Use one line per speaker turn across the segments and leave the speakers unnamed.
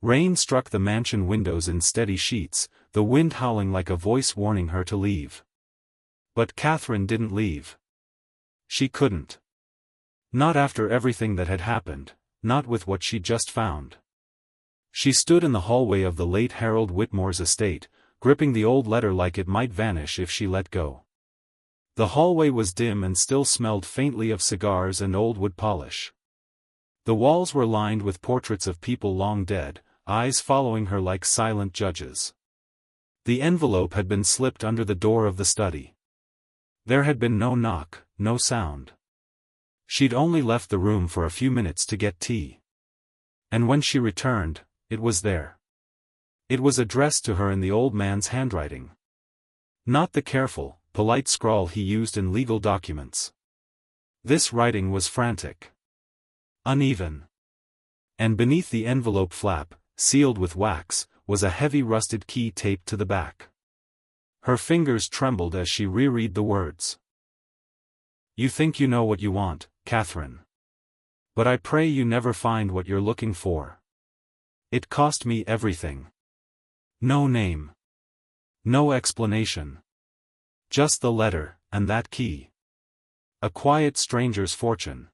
Rain struck the mansion windows in steady sheets, the wind howling like a voice warning her to leave. But Catherine didn't leave. She couldn't. Not after everything that had happened, not with what she'd just found. She stood in the hallway of the late Harold Whitmore's estate, gripping the old letter like it might vanish if she let go. The hallway was dim and still smelled faintly of cigars and old wood polish. The walls were lined with portraits of people long dead, eyes following her like silent judges. The envelope had been slipped under the door of the study. There had been no knock, no sound. She'd only left the room for a few minutes to get tea. And when she returned, it was there. It was addressed to her in the old man's handwriting. Not the careful, polite scrawl he used in legal documents. This writing was frantic. Uneven. And beneath the envelope flap, sealed with wax, was a heavy rusted key taped to the back. Her fingers trembled as she reread the words. You think you know what you want, Catherine. But I pray you never find what you're looking for. It cost me everything. No name. No explanation. Just the letter, and that key. A quiet stranger's fortune.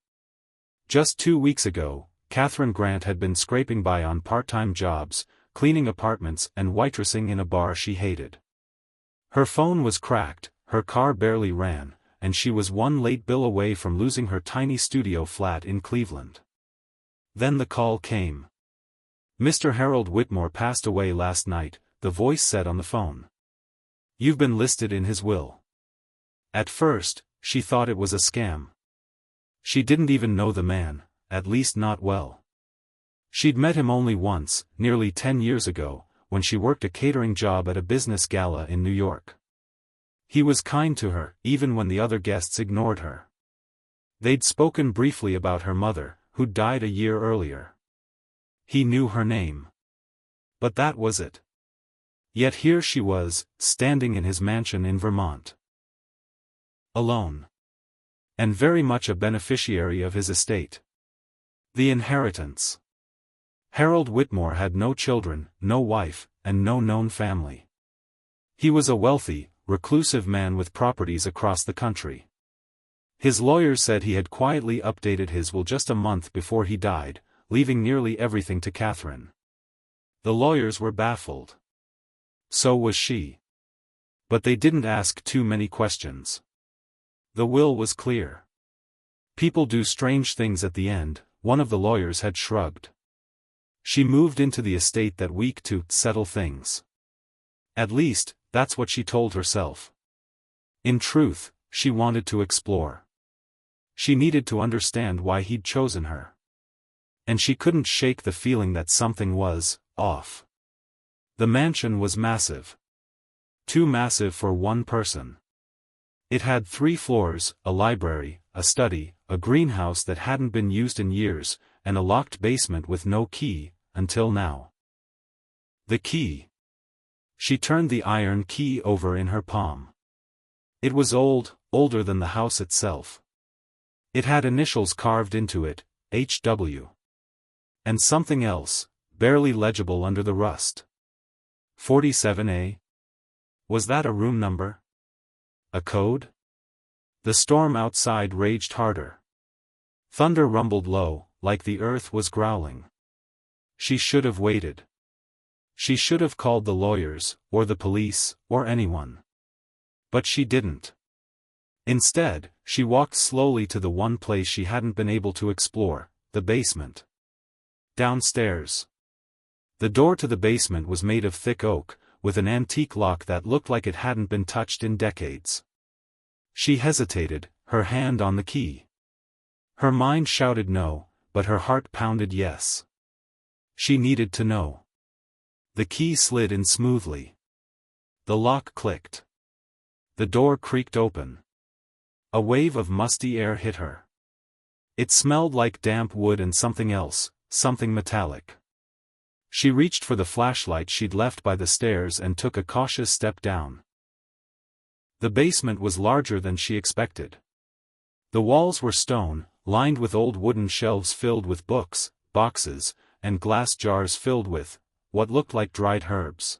Just 2 weeks ago, Catherine Grant had been scraping by on part-time jobs, cleaning apartments and waitressing in a bar she hated. Her phone was cracked, her car barely ran, and she was one late bill away from losing her tiny studio flat in Cleveland. Then the call came. Mr. Harold Whitmore passed away last night, the voice said on the phone. You've been listed in his will. At first, she thought it was a scam. She didn't even know the man, at least not well. She'd met him only once, nearly 10 years ago, when she worked a catering job at a business gala in New York. He was kind to her, even when the other guests ignored her. They'd spoken briefly about her mother, who'd died a year earlier. He knew her name. But that was it. Yet here she was, standing in his mansion in Vermont. Alone. And very much a beneficiary of his estate. The inheritance. Harold Whitmore had no children, no wife, and no known family. He was a wealthy, reclusive man with properties across the country. His lawyers said he had quietly updated his will just a month before he died, leaving nearly everything to Catherine. The lawyers were baffled. So was she. But they didn't ask too many questions. The will was clear. People do strange things at the end, one of the lawyers had shrugged. She moved into the estate that week to settle things. At least, that's what she told herself. In truth, she wanted to explore. She needed to understand why he'd chosen her. And she couldn't shake the feeling that something was off. The mansion was massive. Too massive for one person. It had 3 floors, a library, a study, a greenhouse that hadn't been used in years, and a locked basement with no key, until now. The key. She turned the iron key over in her palm. It was old, older than the house itself. It had initials carved into it, H.W. And something else, barely legible under the rust. 47A? Was that a room number? A code? The storm outside raged harder. Thunder rumbled low, like the earth was growling. She should have waited. She should have called the lawyers, or the police, or anyone. But she didn't. Instead, she walked slowly to the one place she hadn't been able to explore, the basement. Downstairs. The door to the basement was made of thick oak, with an antique lock that looked like it hadn't been touched in decades. She hesitated, her hand on the key. Her mind shouted no, but her heart pounded yes. She needed to know. The key slid in smoothly. The lock clicked. The door creaked open. A wave of musty air hit her. It smelled like damp wood and something else, something metallic. She reached for the flashlight she'd left by the stairs and took a cautious step down. The basement was larger than she expected. The walls were stone, lined with old wooden shelves filled with books, boxes, and glass jars filled with what looked like dried herbs.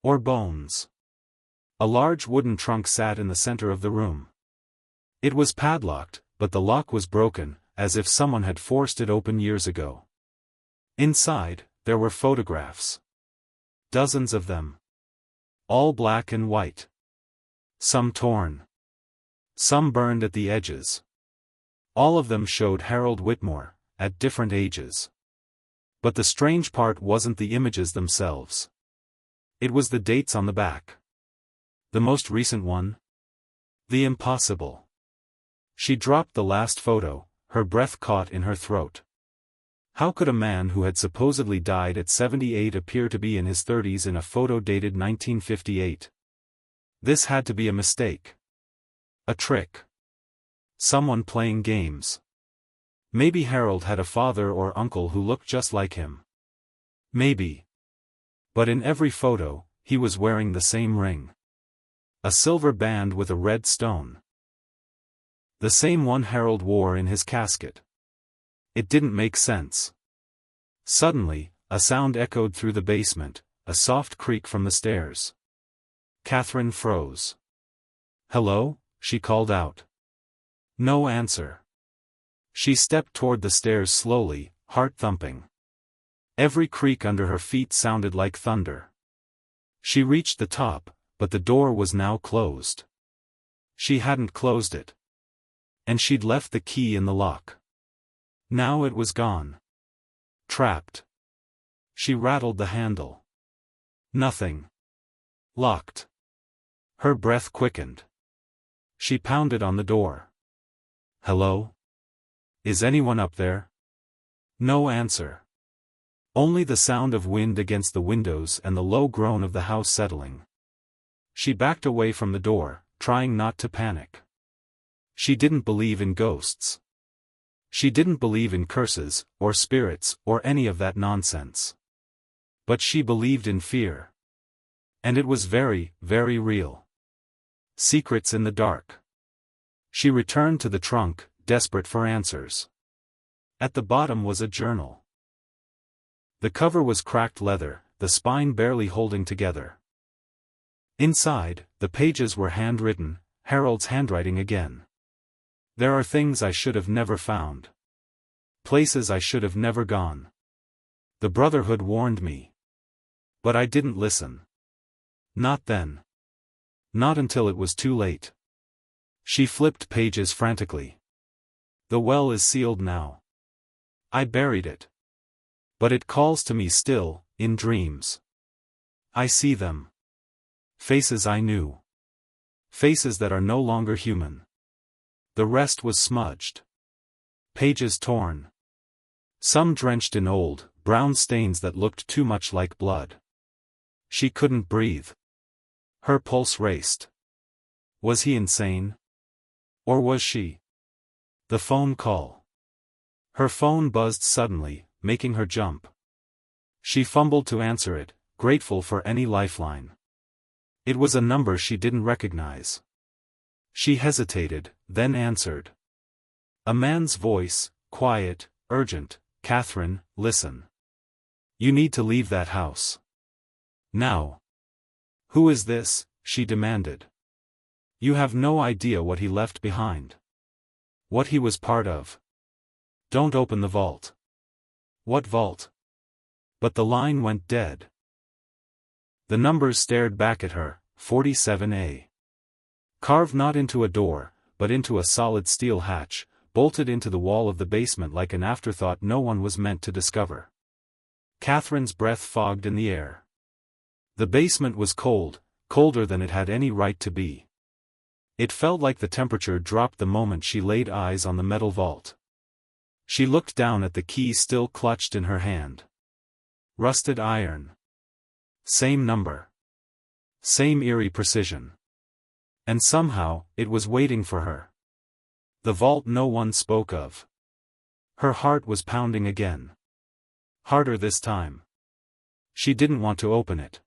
Or bones. A large wooden trunk sat in the center of the room. It was padlocked, but the lock was broken, as if someone had forced it open years ago. Inside, there were photographs. Dozens of them. All black and white. Some torn. Some burned at the edges. All of them showed Harold Whitmore, at different ages. But the strange part wasn't the images themselves. It was the dates on the back. The most recent one? The impossible. She dropped the last photo, her breath caught in her throat. How could a man who had supposedly died at 78 appear to be in his 30s in a photo dated 1958? This had to be a mistake. A trick. Someone playing games. Maybe Harold had a father or uncle who looked just like him. Maybe. But in every photo, he was wearing the same ring. A silver band with a red stone. The same one Harold wore in his casket. It didn't make sense. Suddenly, a sound echoed through the basement, a soft creak from the stairs. Catherine froze. "Hello?" she called out. No answer. She stepped toward the stairs slowly, heart thumping. Every creak under her feet sounded like thunder. She reached the top, but the door was now closed. She hadn't closed it. And she'd left the key in the lock. Now it was gone. Trapped. She rattled the handle. Nothing. Locked. Her breath quickened. She pounded on the door. "Hello? Is anyone up there?" No answer. Only the sound of wind against the windows and the low groan of the house settling. She backed away from the door, trying not to panic. She didn't believe in ghosts. She didn't believe in curses, or spirits, or any of that nonsense. But she believed in fear. And it was very, very real. Secrets in the dark. She returned to the trunk, desperate for answers. At the bottom was a journal. The cover was cracked leather, the spine barely holding together. Inside, the pages were handwritten, Harold's handwriting again. "There are things I should have never found. Places I should have never gone. The Brotherhood warned me. But I didn't listen. Not then. Not until it was too late." She flipped pages frantically. "The well is sealed now. I buried it. But it calls to me still, in dreams. I see them. Faces I knew. Faces that are no longer human." The rest was smudged. Pages torn. Some drenched in old, brown stains that looked too much like blood. She couldn't breathe. Her pulse raced. Was he insane? Or was she? The phone call. Her phone buzzed suddenly, making her jump. She fumbled to answer it, grateful for any lifeline. It was a number she didn't recognize. She hesitated, then answered. A man's voice, quiet, urgent. "Catherine, listen. You need to leave that house. Now." "Who is this?" she demanded. "You have no idea what he left behind. What he was part of. Don't open the vault." "What vault?" But the line went dead. The numbers stared back at her, 47A. Carved not into a door, but into a solid steel hatch, bolted into the wall of the basement like an afterthought no one was meant to discover. Catherine's breath fogged in the air. The basement was cold, colder than it had any right to be. It felt like the temperature dropped the moment she laid eyes on the metal vault. She looked down at the key still clutched in her hand. Rusted iron. Same number. Same eerie precision. And somehow, it was waiting for her. The vault no one spoke of. Her heart was pounding again. Harder this time. She didn't want to open it.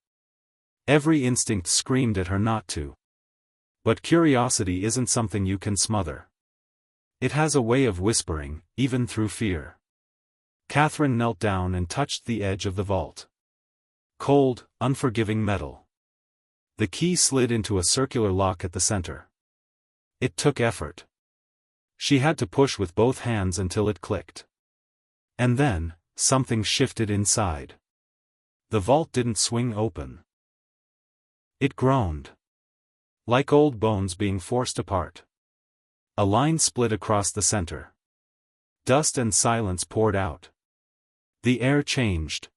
Every instinct screamed at her not to. But curiosity isn't something you can smother. It has a way of whispering, even through fear. Catherine knelt down and touched the edge of the vault. Cold, unforgiving metal. The key slid into a circular lock at the center. It took effort. She had to push with both hands until it clicked. And then, something shifted inside. The vault didn't swing open. It groaned. Like old bones being forced apart. A line split across the center. Dust and silence poured out. The air changed.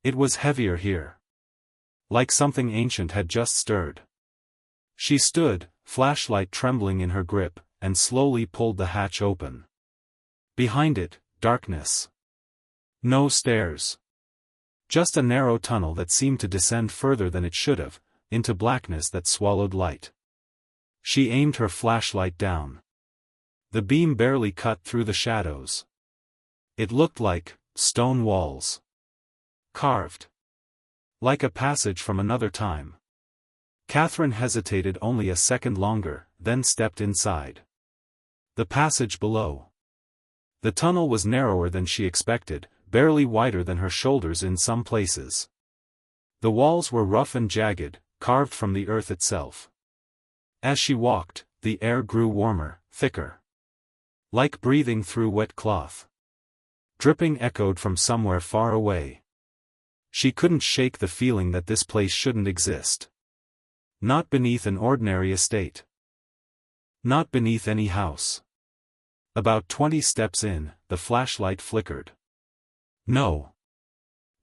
It was heavier here. Like something ancient had just stirred. She stood, flashlight trembling in her grip, and slowly pulled the hatch open. Behind it, darkness. No stairs. Just a narrow tunnel that seemed to descend further than it should have, into blackness that swallowed light. She aimed her flashlight down. The beam barely cut through the shadows. It looked like stone walls. Carved. Like a passage from another time. Catherine hesitated only a second longer, then stepped inside. The passage below. The tunnel was narrower than she expected, barely wider than her shoulders in some places. The walls were rough and jagged, carved from the earth itself. As she walked, the air grew warmer, thicker. Like breathing through wet cloth. Dripping echoed from somewhere far away. She couldn't shake the feeling that this place shouldn't exist. Not beneath an ordinary estate. Not beneath any house. About 20 steps in, the flashlight flickered. No.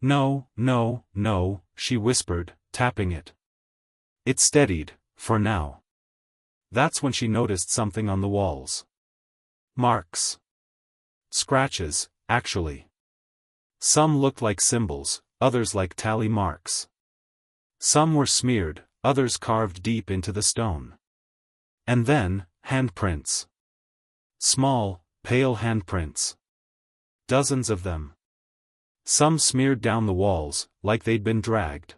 No, no, no, she whispered, tapping it. It steadied, for now. That's when she noticed something on the walls. Marks. Scratches, actually. Some looked like symbols, others like tally marks. Some were smeared, others carved deep into the stone. And then, handprints. Small, pale handprints. Dozens of them. Some smeared down the walls, like they'd been dragged.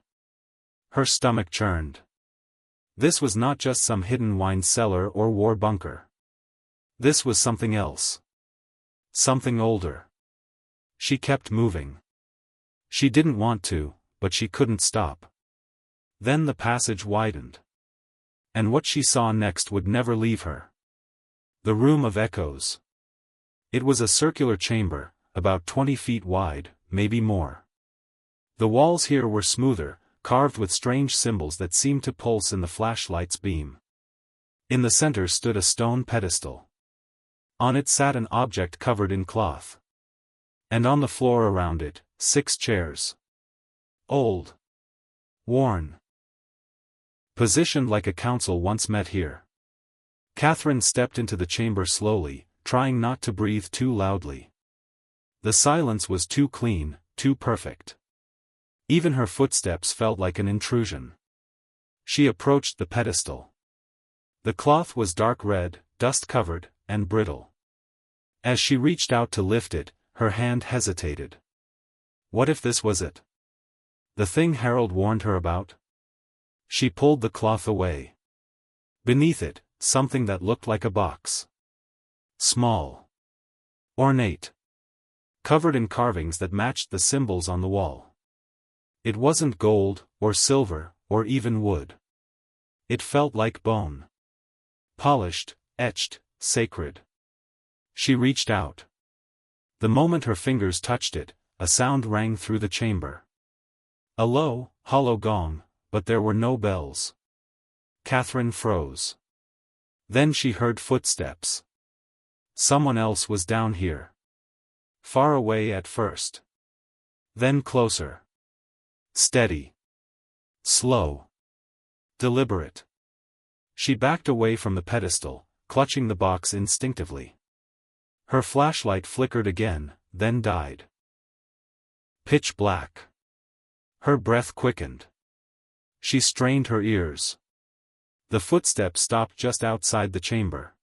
Her stomach churned. This was not just some hidden wine cellar or war bunker. This was something else. Something older. She kept moving. She didn't want to, but she couldn't stop. Then the passage widened. And what she saw next would never leave her. The Room of Echoes. It was a circular chamber, about 20 feet wide, maybe more. The walls here were smoother, carved with strange symbols that seemed to pulse in the flashlight's beam. In the center stood a stone pedestal. On it sat an object covered in cloth. And on the floor around it, 6 chairs. Old. Worn. Positioned like a council once met here. Catherine stepped into the chamber slowly, trying not to breathe too loudly. The silence was too clean, too perfect. Even her footsteps felt like an intrusion. She approached the pedestal. The cloth was dark red, dust-covered, and brittle. As she reached out to lift it, her hand hesitated. What if this was it? The thing Harold warned her about? She pulled the cloth away. Beneath it, something that looked like a box. Small. Ornate. Covered in carvings that matched the symbols on the wall. It wasn't gold, or silver, or even wood. It felt like bone. Polished, etched, sacred. She reached out. The moment her fingers touched it, a sound rang through the chamber. A low, hollow gong, but there were no bells. Catherine froze. Then she heard footsteps. Someone else was down here. Far away at first. Then closer. Steady. Slow. Deliberate. She backed away from the pedestal, clutching the box instinctively. Her flashlight flickered again, then died. Pitch black. Her breath quickened. She strained her ears. The footsteps stopped just outside the chamber.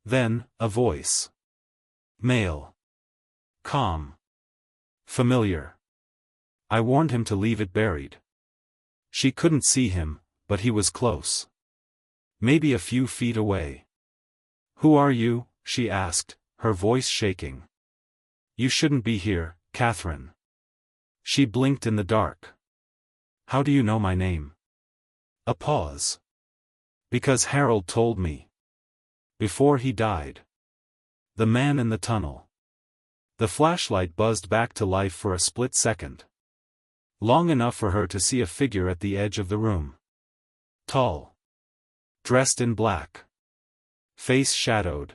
Then, a voice. Male. Calm. Familiar. I warned him to leave it buried. She couldn't see him, but he was close. Maybe a few feet away. Who are you? She asked, her voice shaking. You shouldn't be here, Catherine. She blinked in the dark. How do you know my name? A pause. Because Harold told me. Before he died. The man in the tunnel. The flashlight buzzed back to life for a split second. Long enough for her to see a figure at the edge of the room. Tall. Dressed in black. Face shadowed.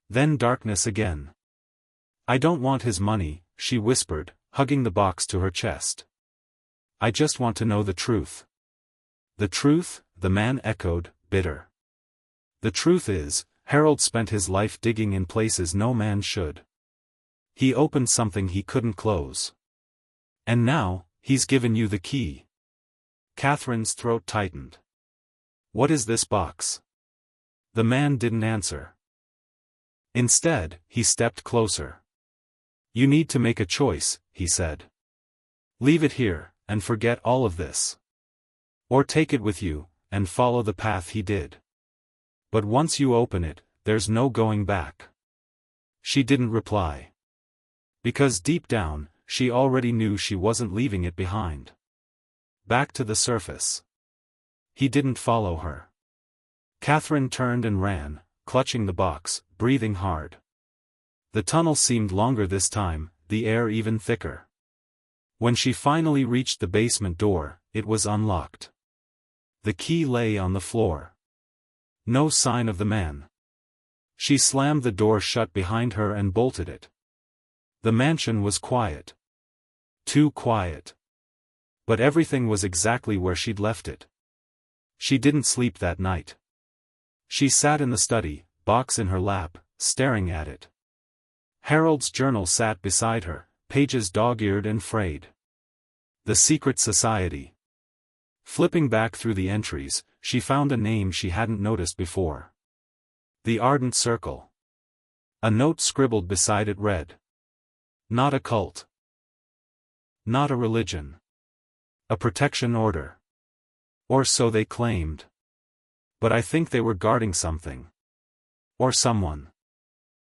Then darkness again. I don't want his money, she whispered, hugging the box to her chest. I just want to know the truth. The truth, the man echoed, bitter. The truth is, Harold spent his life digging in places no man should. He opened something he couldn't close. And now, he's given you the key. Catherine's throat tightened. What is this box? The man didn't answer. Instead, he stepped closer. You need to make a choice, he said. Leave it here, and forget all of this. Or take it with you, and follow the path he did. But once you open it, there's no going back. She didn't reply. Because deep down, she already knew she wasn't leaving it behind. Back to the surface. He didn't follow her. Catherine turned and ran, clutching the box, breathing hard. The tunnel seemed longer this time, the air even thicker. When she finally reached the basement door, it was unlocked. The key lay on the floor. No sign of the man. She slammed the door shut behind her and bolted it. The mansion was quiet. Too quiet. But everything was exactly where she'd left it. She didn't sleep that night. She sat in the study, box in her lap, staring at it. Harold's journal sat beside her, pages dog-eared and frayed. The Secret Society. Flipping back through the entries, she found a name she hadn't noticed before. The Ardent Circle. A note scribbled beside it read. Not a cult. Not a religion. A protection order. Or so they claimed. But I think they were guarding something. Or someone.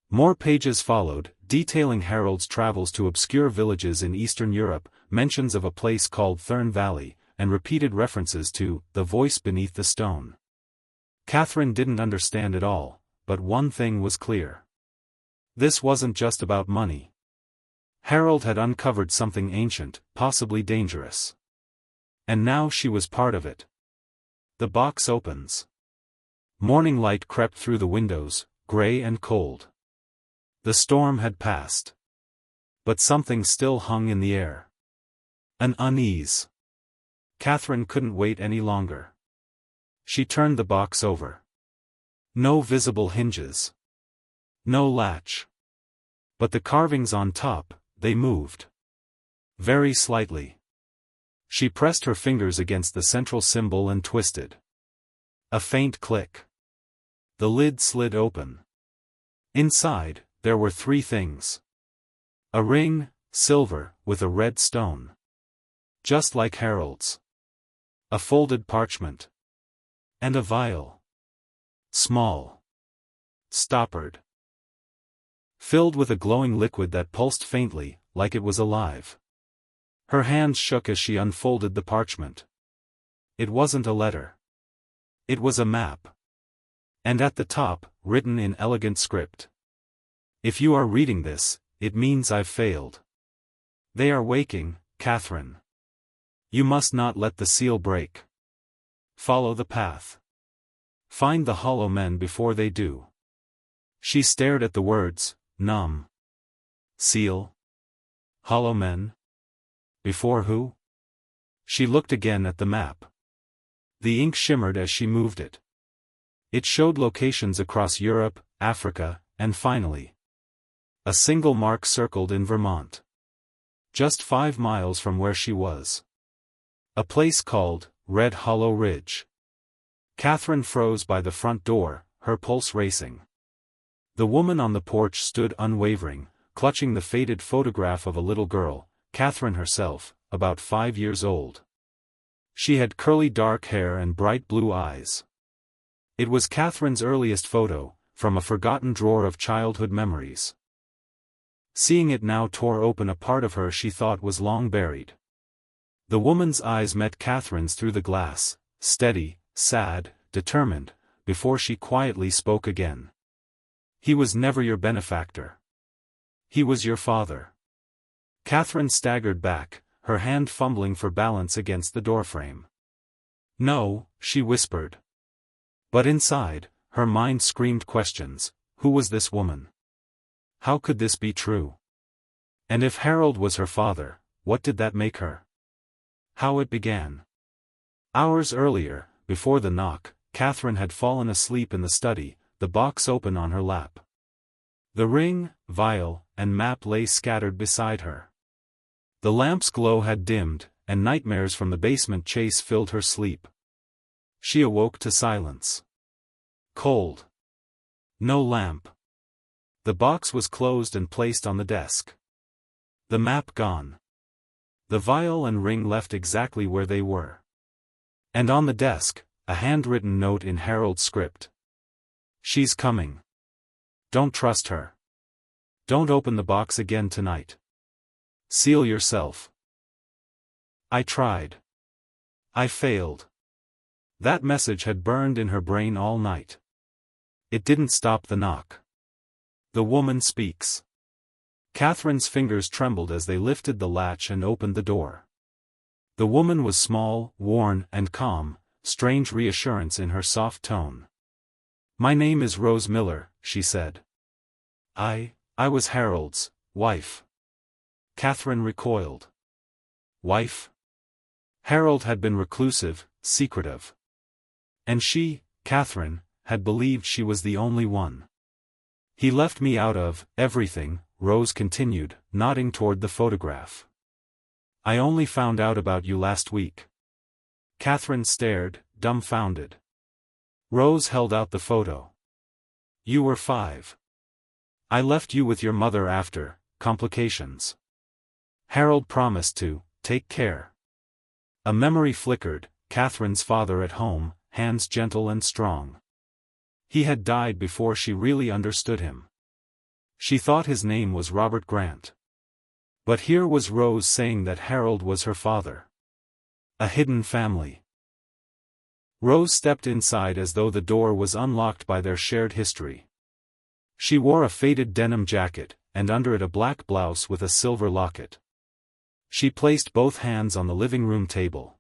More pages followed, detailing Harold's travels to obscure villages in Eastern Europe, mentions of a place called Thurn Valley, and repeated references to the voice beneath the stone. Catherine didn't understand it all, but one thing was clear. This wasn't just about money. Harold had uncovered something ancient, possibly dangerous. And now she was part of it. The box opens. Morning light crept through the windows, gray and cold. The storm had passed. But something still hung in the air. An unease. Catherine couldn't wait any longer. She turned the box over. No visible hinges. No latch. But the carvings on top, they moved. Very slightly. She pressed her fingers against the central symbol and twisted. A faint click. The lid slid open. Inside, there were three things. A ring, silver, with a red stone. Just like Harold's. A folded parchment. And a vial. Small. Stoppered. Filled with a glowing liquid that pulsed faintly, like it was alive. Her hands shook as she unfolded the parchment. It wasn't a letter. It was a map. And at the top, written in elegant script. If you are reading this, it means I've failed. They are waking, Catherine. You must not let the seal break. Follow the path. Find the hollow men before they do. She stared at the words, numb. Seal? Hollow men? Before who? She looked again at the map. The ink shimmered as she moved it. It showed locations across Europe, Africa, and finally. A single mark circled in Vermont. Just 5 miles from where she was. A place called Red Hollow Ridge. Catherine froze by the front door, her pulse racing. The woman on the porch stood unwavering, clutching the faded photograph of a little girl, Catherine herself, about 5 years old. She had curly dark hair and bright blue eyes. It was Catherine's earliest photo, from a forgotten drawer of childhood memories. Seeing it now tore open a part of her she thought was long buried. The woman's eyes met Catherine's through the glass, steady, sad, determined, before she quietly spoke again. "He was never your benefactor. He was your father." Catherine staggered back, her hand fumbling for balance against the doorframe. "No," she whispered. But inside, her mind screamed questions. Who was this woman? How could this be true? And if Harold was her father, what did that make her? How it began. Hours earlier, before the knock, Catherine had fallen asleep in the study, the box open on her lap. The ring, vial, and map lay scattered beside her. The lamp's glow had dimmed, and nightmares from the basement chase filled her sleep. She awoke to silence. Cold. No lamp. The box was closed and placed on the desk. The map gone. The vial and ring left exactly where they were. And on the desk, a handwritten note in Harold's script. "She's coming. Don't trust her. Don't open the box again tonight. Seal yourself." I tried. I failed. That message had burned in her brain all night. It didn't stop the knock. The woman speaks. Catherine's fingers trembled as they lifted the latch and opened the door. The woman was small, worn, and calm, strange reassurance in her soft tone. "My name is Rose Miller," she said. I was Harold's wife." Catherine recoiled. Wife? Harold had been reclusive, secretive. And she, Catherine, had believed she was the only one. "He left me out of everything," Rose continued, nodding toward the photograph. "I only found out about you last week." Catherine stared, dumbfounded. Rose held out the photo. "You were 5. I left you with your mother after complications. Harold promised to take care." A memory flickered, Catherine's father at home, hands gentle and strong. He had died before she really understood him. She thought his name was Robert Grant. But here was Rose saying that Harold was her father. A hidden family. Rose stepped inside as though the door was unlocked by their shared history. She wore a faded denim jacket, and under it a black blouse with a silver locket. She placed both hands on the living room table.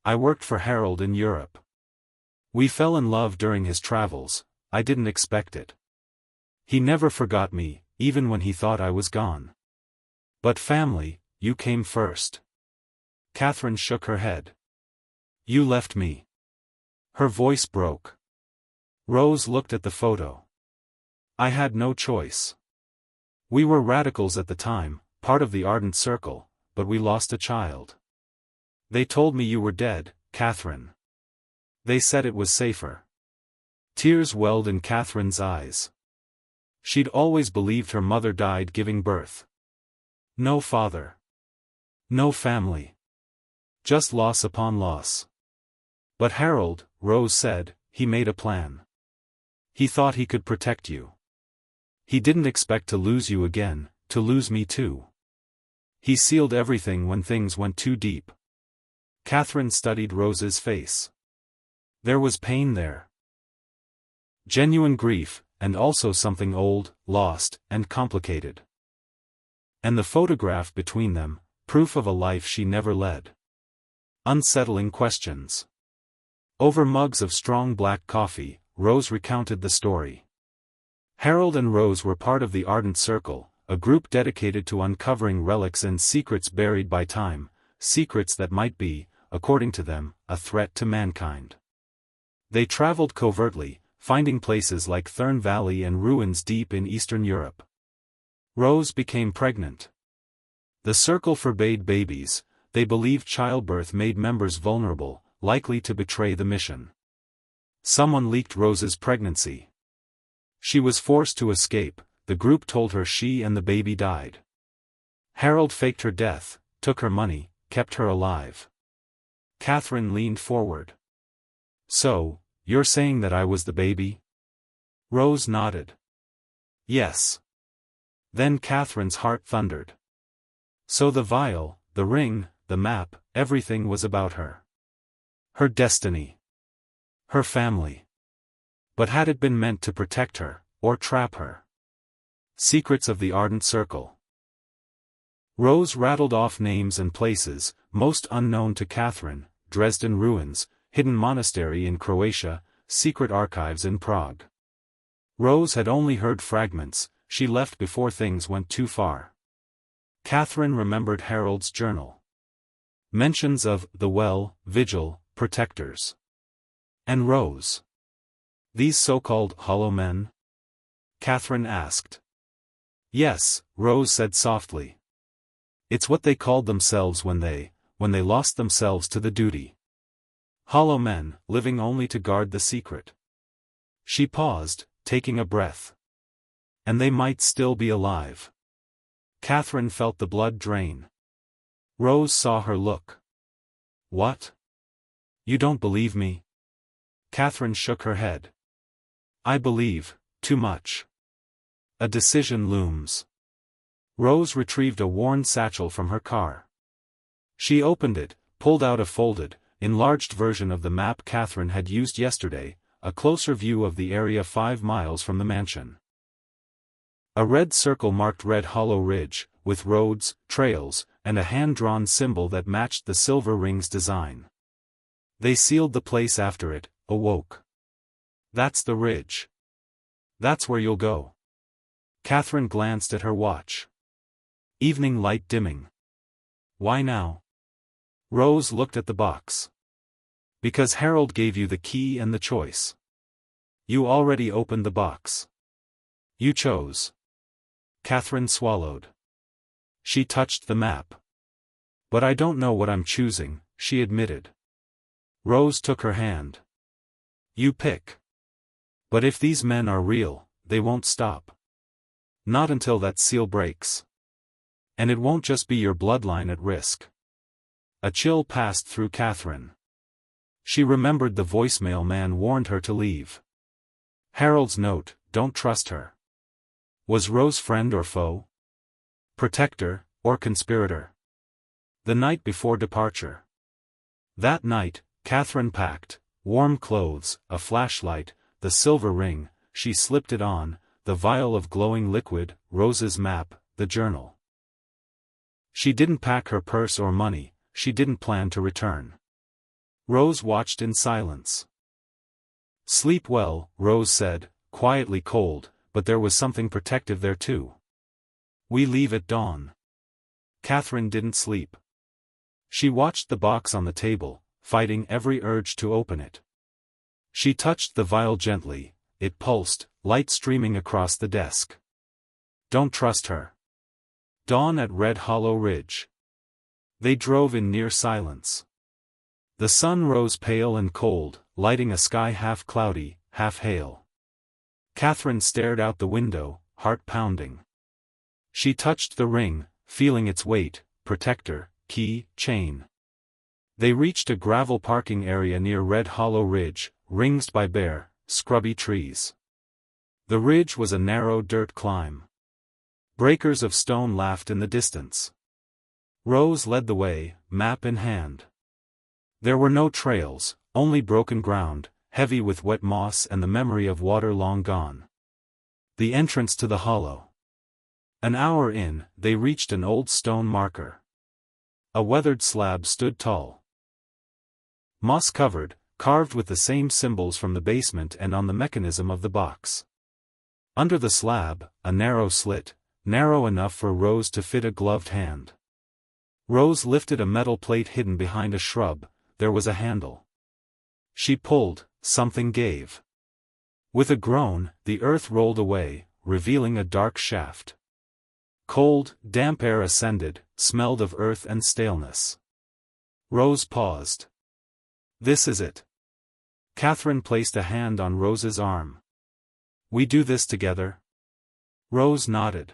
"I worked for Harold in Europe. We fell in love during his travels. I didn't expect it. He never forgot me, even when he thought I was gone. But family, you came first." Catherine shook her head. "You left me." Her voice broke. Rose looked at the photo. "I had no choice. We were radicals at the time, part of the ardent circle, but we lost a child. They told me you were dead, Catherine. They said it was safer." Tears welled in Catherine's eyes. She'd always believed her mother died giving birth. No father. No family. Just loss upon loss. "But Harold," Rose said, "he made a plan. He thought he could protect you. He didn't expect to lose you again, to lose me too. He sealed everything when things went too deep." Catherine studied Rose's face. There was pain there. Genuine grief, and also something old, lost, and complicated. And the photograph between them, proof of a life she never led. Unsettling questions. Over mugs of strong black coffee, Rose recounted the story. Harold and Rose were part of the Ardent Circle, a group dedicated to uncovering relics and secrets buried by time, secrets that might be, according to them, a threat to mankind. They traveled covertly, finding places like Thurn Valley and ruins deep in Eastern Europe. Rose became pregnant. The circle forbade babies. They believed childbirth made members vulnerable, likely to betray the mission. Someone leaked Rose's pregnancy. She was forced to escape. The group told her she and the baby died. Harold faked her death, took her money, kept her alive. Catherine leaned forward. "So, you're saying that I was the baby?" Rose nodded. "Yes. Then Catherine's heart thundered. So the vial, the ring, the map, everything was about her. Her destiny. Her family. But had it been meant to protect her, or trap her? Secrets of the Ardent Circle. Rose rattled off names and places, most unknown to Catherine: Dresden ruins, hidden monastery in Croatia, secret archives in Prague. Rose had only heard fragments. She left before things went too far. Catherine remembered Harold's journal. Mentions of the well, vigil, protectors. And Rose. These so-called hollow men? Catherine asked. Yes, Rose said softly. It's what they called themselves when they lost themselves to the duty. Hollow men, living only to guard the secret. She paused, taking a breath. And they might still be alive. Catherine felt the blood drain. Rose saw her look. What? You don't believe me? Catherine shook her head. I believe, too much. A decision looms. Rose retrieved a worn satchel from her car. She opened it, pulled out a folded, enlarged version of the map Catherine had used yesterday, a closer view of the area 5 miles from the mansion. A red circle marked Red Hollow Ridge, with roads, trails, and a hand-drawn symbol that matched the silver ring's design. They sealed the place after it awoke. That's the ridge. That's where you'll go. Catherine glanced at her watch. Evening light dimming. Why now? Rose looked at the box. Because Harold gave you the key and the choice. You already opened the box. You chose. Catherine swallowed. She touched the map. But I don't know what I'm choosing, she admitted. Rose took her hand. You pick. But if these men are real, they won't stop. Not until that seal breaks. And it won't just be your bloodline at risk. A chill passed through Catherine. She remembered the voicemail man warned her to leave. Harold's note, don't trust her. Was Rose friend or foe? Protector, or conspirator? The night before departure. That night, Catherine packed, warm clothes, a flashlight, the silver ring, she slipped it on, the vial of glowing liquid, Rose's map, the journal. She didn't pack her purse or money, she didn't plan to return. Rose watched in silence. Sleep well, Rose said, quietly cold, but there was something protective there too. We leave at dawn. Catherine didn't sleep. She watched the box on the table, fighting every urge to open it. She touched the vial gently, it pulsed, light streaming across the desk. Don't trust her. Dawn at Red Hollow Ridge. They drove in near silence. The sun rose pale and cold, lighting a sky half cloudy, half hail. Catherine stared out the window, heart pounding. She touched the ring, feeling its weight, protector, key, chain. They reached a gravel parking area near Red Hollow Ridge, ringed by bare, scrubby trees. The ridge was a narrow dirt climb. Breakers of stone laughed in the distance. Rose led the way, map in hand. There were no trails, only broken ground, heavy with wet moss and the memory of water long gone. The entrance to the hollow. An hour in, they reached an old stone marker. A weathered slab stood tall. Moss-covered, carved with the same symbols from the basement and on the mechanism of the box. Under the slab, a narrow slit, narrow enough for Rose to fit a gloved hand. Rose lifted a metal plate hidden behind a shrub. There was a handle. She pulled, something gave. With a groan, the earth rolled away, revealing a dark shaft. Cold, damp air ascended, smelled of earth and staleness. Rose paused. This is it. Catherine placed a hand on Rose's arm. We do this together? Rose nodded.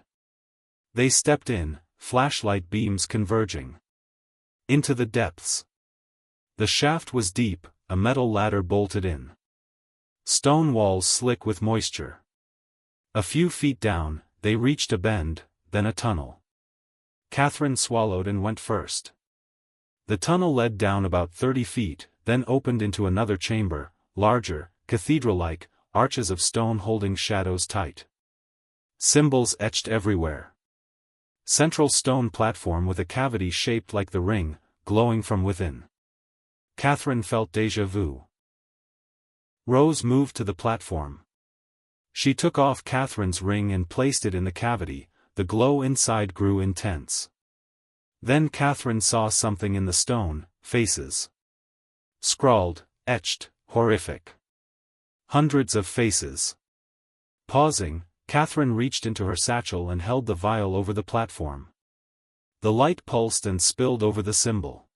They stepped in, flashlight beams converging. Into the depths. The shaft was deep, a metal ladder bolted in. Stone walls slick with moisture. A few feet down, they reached a bend, then a tunnel. Catherine swallowed and went first. The tunnel led down about 30 feet, then opened into another chamber, larger, cathedral-like, arches of stone holding shadows tight. Symbols etched everywhere. Central stone platform with a cavity shaped like the ring, glowing from within. Catherine felt déjà vu. Rose moved to the platform. She took off Catherine's ring and placed it in the cavity. The glow inside grew intense. Then Catherine saw something in the stone, faces. Scrawled, etched, horrific. Hundreds of faces. Pausing, Catherine reached into her satchel and held the vial over the platform. The light pulsed and spilled over the symbol.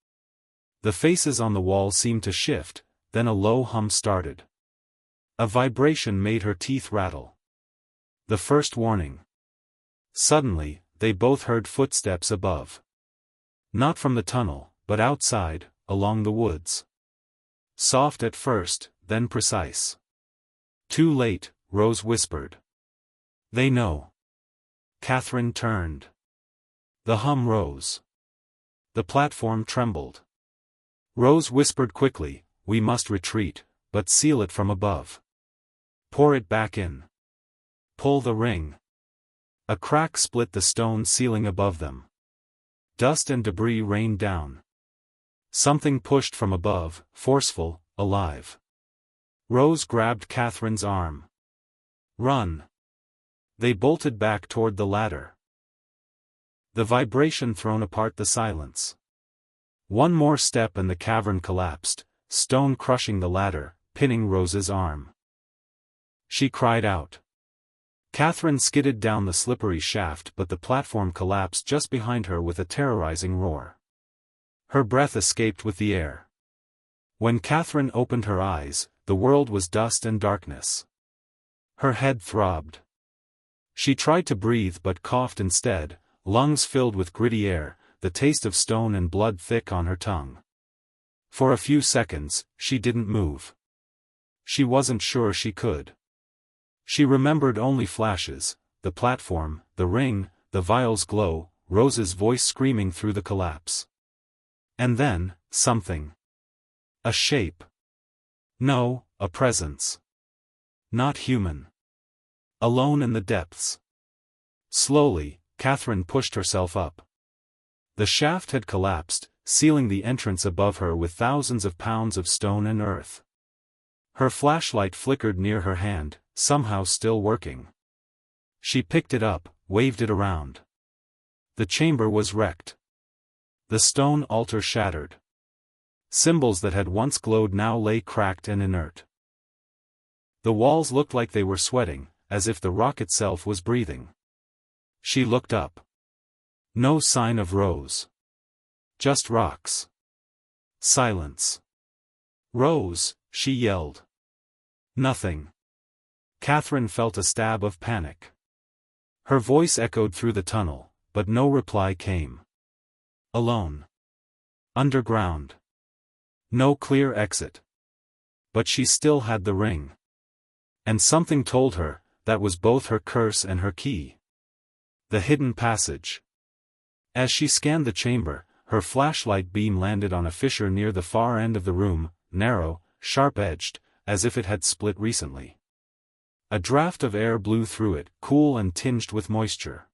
The faces on the wall seemed to shift, then a low hum started. A vibration made her teeth rattle. The first warning. Suddenly, they both heard footsteps above. Not from the tunnel, but outside, along the woods. Soft at first, then precise. Too late, Rose whispered. They know. Catherine turned. The hum rose. The platform trembled. Rose whispered quickly, "We must retreat, but seal it from above. Pour it back in. Pull the ring." A crack split the stone ceiling above them. Dust and debris rained down. Something pushed from above, forceful, alive. Rose grabbed Catherine's arm. "Run." They bolted back toward the ladder. The vibration thrown apart the silence. One more step and the cavern collapsed, stone crushing the ladder, pinning Rose's arm. She cried out. Catherine skidded down the slippery shaft, but the platform collapsed just behind her with a terrorizing roar. Her breath escaped with the air. When Catherine opened her eyes, the world was dust and darkness. Her head throbbed. She tried to breathe but coughed instead, lungs filled with gritty air, the taste of stone and blood thick on her tongue. For a few seconds, she didn't move. She wasn't sure she could. She remembered only flashes, the platform, the ring, the vial's glow, Rose's voice screaming through the collapse. And then, something. A shape. No, a presence. Not human. Alone in the depths. Slowly, Catherine pushed herself up. The shaft had collapsed, sealing the entrance above her with thousands of pounds of stone and earth. Her flashlight flickered near her hand, somehow still working. She picked it up, waved it around. The chamber was wrecked. The stone altar shattered. Symbols that had once glowed now lay cracked and inert. The walls looked like they were sweating, as if the rock itself was breathing. She looked up. No sign of Rose. Just rocks. Silence. "Rose," she yelled. Nothing. Catherine felt a stab of panic. Her voice echoed through the tunnel, but no reply came. Alone. Underground. No clear exit. But she still had the ring. And something told her, that was both her curse and her key. The hidden passage. As she scanned the chamber, her flashlight beam landed on a fissure near the far end of the room, narrow, sharp-edged, as if it had split recently. A draft of air blew through it, cool and tinged with moisture.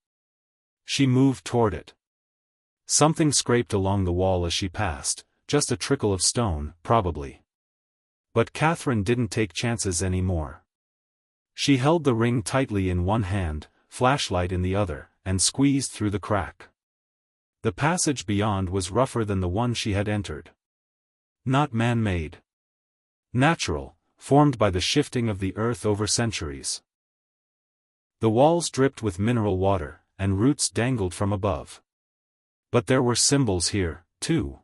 She moved toward it. Something scraped along the wall as she passed, just a trickle of stone, probably. But Catherine didn't take chances anymore. She held the ring tightly in one hand, flashlight in the other, and squeezed through the crack. The passage beyond was rougher than the one she had entered. Not man-made. Natural, formed by the shifting of the earth over centuries. The walls dripped with mineral water, and roots dangled from above. But there were symbols here, too.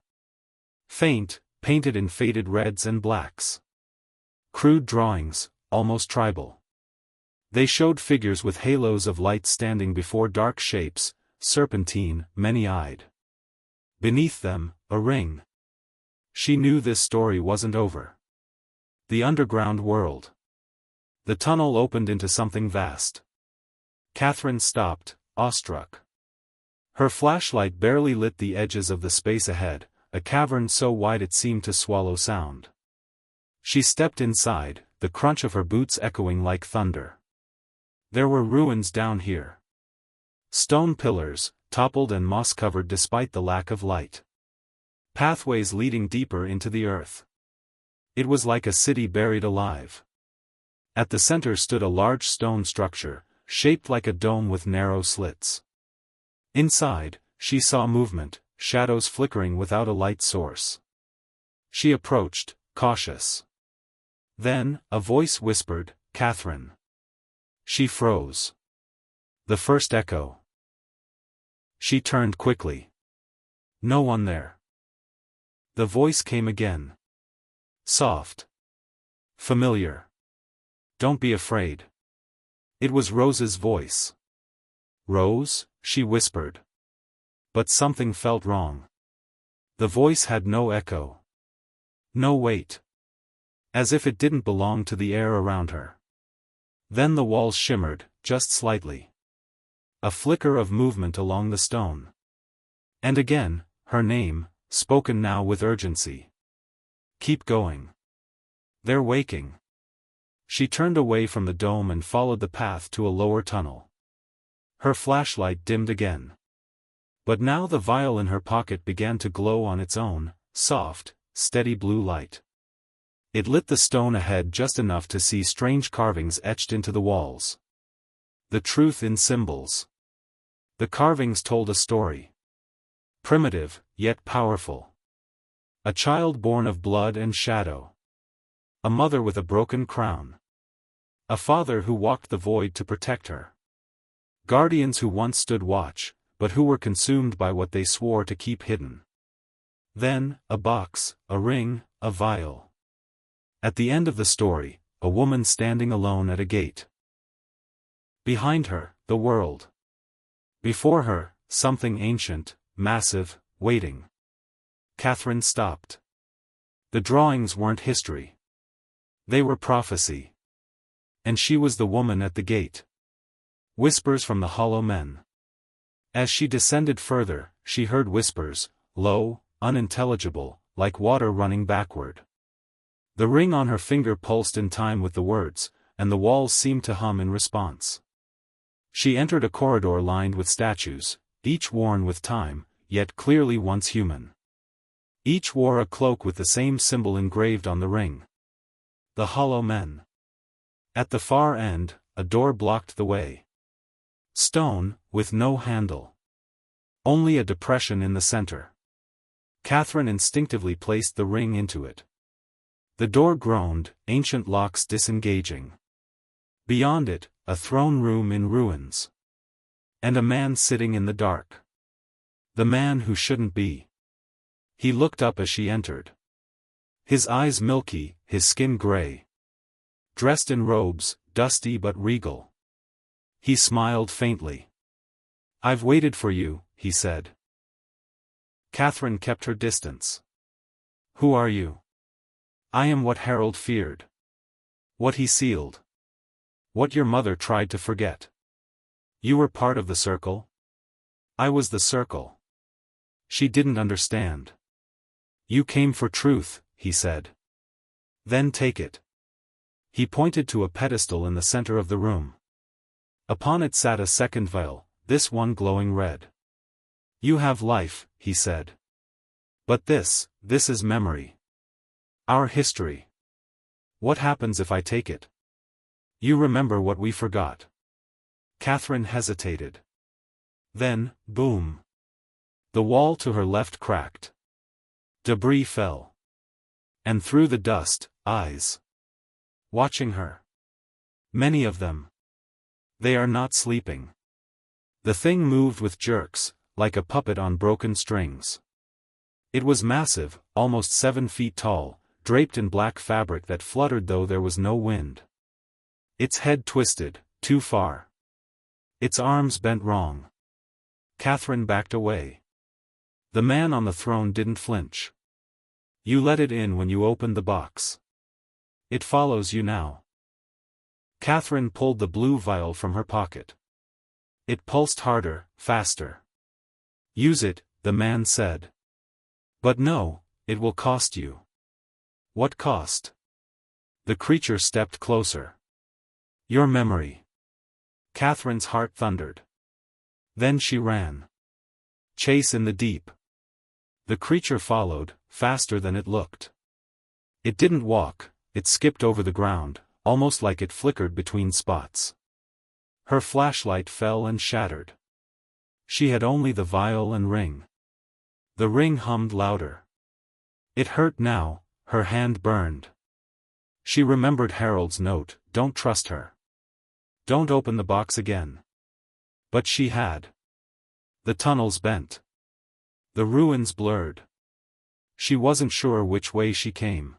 Faint, painted in faded reds and blacks. Crude drawings, almost tribal. They showed figures with halos of light standing before dark shapes, serpentine, many-eyed. Beneath them, a ring. She knew this story wasn't over. The underground world. The tunnel opened into something vast. Catherine stopped, awestruck. Her flashlight barely lit the edges of the space ahead, a cavern so wide it seemed to swallow sound. She stepped inside, the crunch of her boots echoing like thunder. There were ruins down here. Stone pillars, toppled and moss-covered despite the lack of light. Pathways leading deeper into the earth. It was like a city buried alive. At the center stood a large stone structure, shaped like a dome with narrow slits. Inside, she saw movement, shadows flickering without a light source. She approached, cautious. Then, a voice whispered, "Catherine." She froze. The first echo. She turned quickly. No one there. The voice came again. Soft. Familiar. "Don't be afraid." It was Rose's voice. "Rose?" she whispered. But something felt wrong. The voice had no echo. No weight. As if it didn't belong to the air around her. Then the walls shimmered, just slightly. A flicker of movement along the stone. And again, her name, spoken now with urgency. "Keep going. They're waking." She turned away from the dome and followed the path to a lower tunnel. Her flashlight dimmed again. But now the vial in her pocket began to glow on its own, soft, steady blue light. It lit the stone ahead just enough to see strange carvings etched into the walls. The truth in symbols. The carvings told a story. Primitive, yet powerful. A child born of blood and shadow. A mother with a broken crown. A father who walked the void to protect her. Guardians who once stood watch, but who were consumed by what they swore to keep hidden. Then, a box, a ring, a vial. At the end of the story, a woman standing alone at a gate. Behind her, the world. Before her, something ancient, massive, waiting. Catherine stopped. The drawings weren't history. They were prophecy. And she was the woman at the gate. Whispers from the hollow men. As she descended further, she heard whispers, low, unintelligible, like water running backward. The ring on her finger pulsed in time with the words, and the walls seemed to hum in response. She entered a corridor lined with statues, each worn with time, yet clearly once human. Each wore a cloak with the same symbol engraved on the ring. The hollow men. At the far end, a door blocked the way. Stone, with no handle. Only a depression in the center. Catherine instinctively placed the ring into it. The door groaned, ancient locks disengaging. Beyond it, a throne room in ruins. And a man sitting in the dark. The man who shouldn't be. He looked up as she entered. His eyes milky, his skin gray. Dressed in robes, dusty but regal. He smiled faintly. "I've waited for you," he said. Catherine kept her distance. "Who are you?" "I am what Harold feared. What he sealed. What your mother tried to forget. You were part of the circle?" "I was the circle." She didn't understand. "You came for truth," he said. "Then take it." He pointed to a pedestal in the center of the room. Upon it sat a second vial, this one glowing red. "You have life," he said. "But this is memory. Our history. What happens if I take it? You remember what we forgot." Catherine hesitated. Then, boom. The wall to her left cracked. Debris fell. And through the dust, eyes. Watching her. Many of them. They are not sleeping. The thing moved with jerks, like a puppet on broken strings. It was massive, almost 7 feet tall, draped in black fabric that fluttered though there was no wind. Its head twisted, too far. Its arms bent wrong. Catherine backed away. The man on the throne didn't flinch. "You let it in when you opened the box. It follows you now." Catherine pulled the blue vial from her pocket. It pulsed harder, faster. "Use it," the man said. "But no, it will cost you." "What cost?" The creature stepped closer. "Your memory." Catherine's heart thundered. Then she ran. Chase in the deep. The creature followed, faster than it looked. It didn't walk, it skipped over the ground, almost like it flickered between spots. Her flashlight fell and shattered. She had only the vial and ring. The ring hummed louder. It hurt now, her hand burned. She remembered Harold's note, "Don't trust her. Don't open the box again." But she had. The tunnels bent. The ruins blurred. She wasn't sure which way she came.